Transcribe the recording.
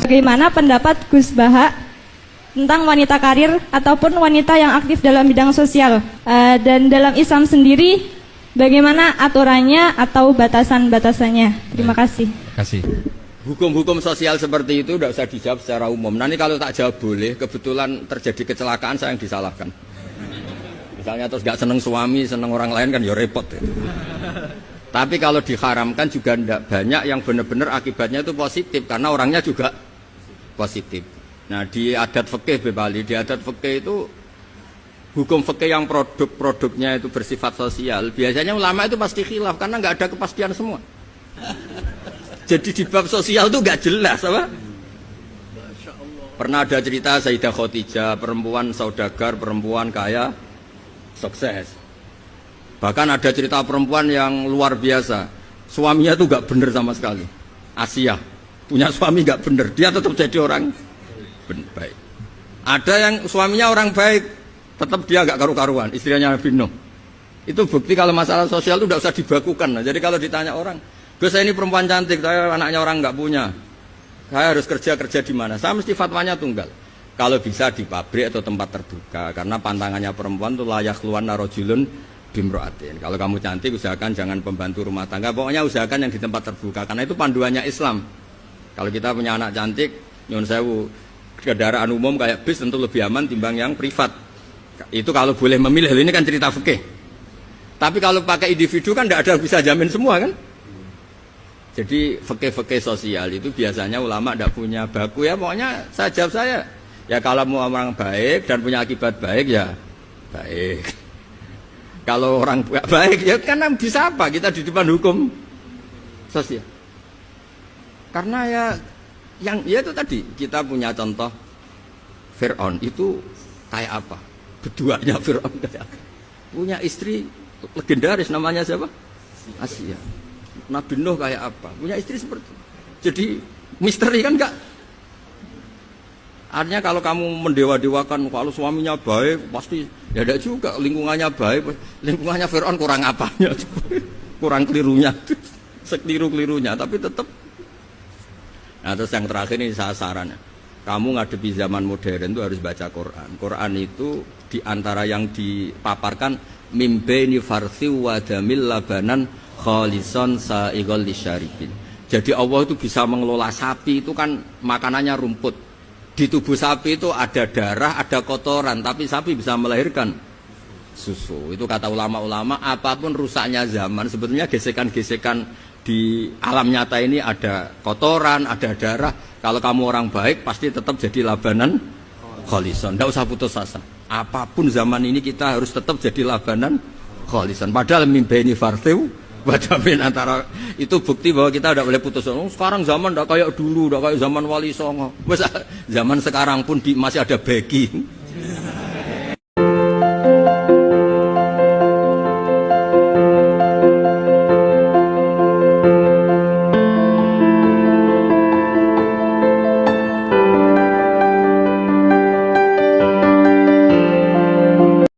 Bagaimana pendapat Gus Baha tentang wanita karir ataupun wanita yang aktif dalam bidang sosial? Dan dalam Islam sendiri, bagaimana aturannya atau batasan-batasannya? Terima kasih. Hukum-hukum sosial seperti itu tidak usah dijawab secara umum. Nanti kalau tak jawab boleh, kebetulan terjadi kecelakaan saya yang disalahkan. Misalnya terus gak seneng suami, seneng orang lain kan ya repot ya. Tapi kalau diharamkan juga tidak banyak yang benar-benar akibatnya itu positif karena orangnya juga positif. Nah di adat fikih Bali, di adat fikih itu hukum fikih yang produk-produknya itu bersifat sosial, biasanya ulama itu pasti khilaf karena nggak ada kepastian semua. Jadi di bab sosial itu nggak jelas apa? Pernah ada cerita Sayyidah Khadijah, perempuan saudagar, perempuan kaya, sukses. Bahkan ada cerita perempuan yang luar biasa, suaminya itu nggak bener sama sekali. Asia punya suami nggak bener, dia tetap jadi orang baik. Ada yang suaminya orang baik, tetap dia nggak karu-karuan, istrinya Nabi Nuh. Itu bukti kalau masalah sosial itu tidak usah dibakukan. Nah, jadi kalau ditanya orang, Gus saya ini perempuan cantik, saya anaknya orang nggak punya, saya harus kerja di mana? Saya mesti fatwanya tunggal. Kalau bisa di pabrik atau tempat terbuka, karena pantangannya perempuan itu layak keluar narojulun bimroatin. Kalau kamu cantik usahakan jangan pembantu rumah tangga, pokoknya usahakan yang di tempat terbuka, karena itu panduannya Islam. Kalau kita punya anak cantik, nyun sewu, kendaraan umum kayak bis tentu lebih aman timbang yang privat. Itu kalau boleh memilih, ini kan cerita fikih. Tapi kalau pakai individu kan tidak ada bisa jamin semua kan. Jadi fikih-fikih sosial itu biasanya ulama tidak punya baku ya, pokoknya saya jawab saya. Ya kalau mau orang baik dan punya akibat baik ya baik. Kalau orang baik ya karena bisa apa kita di depan hukum sosial. Karena ya yang ya itu tadi kita punya contoh Fir'aun itu kayak apa? Beduanya Fir'aun kayak apa? Punya istri legendaris namanya siapa? Asia. Nabi Nuh kayak apa? Punya istri seperti itu. Jadi misteri kan enggak? Artinya kalau kamu mendewa-dewakan kalau suaminya baik pasti ya tidak juga, lingkungannya baik, lingkungannya Fir'aun kurang apanya, kurang kelirunya, sekeliru-kelirunya, tapi tetap. Nah terus yang terakhir ini saya saran, kamu ngadepi zaman modern itu harus baca Quran. Quran itu diantara yang dipaparkan mimbaini farsi wadamil labanan khalison sa'iqol lisyaribin. Jadi Allah itu bisa mengelola sapi itu kan makanannya rumput. Di tubuh sapi itu ada darah, ada kotoran, tapi sapi bisa melahirkan susu. Itu kata ulama-ulama, apapun rusaknya zaman, sebetulnya gesekan-gesekan di alam nyata ini ada kotoran, ada darah. Kalau kamu orang baik, pasti tetap jadi labanan kholison. Tidak usah putus asa. Apapun zaman ini kita harus tetap jadi labanan kholison. Padahal mimbaini farthiw wadamin antara itu bukti bahwa kita tidak boleh putus. Sekarang zaman tidak kayak dulu, tidak kayak zaman Wali Songo. Zaman sekarang pun masih ada begging.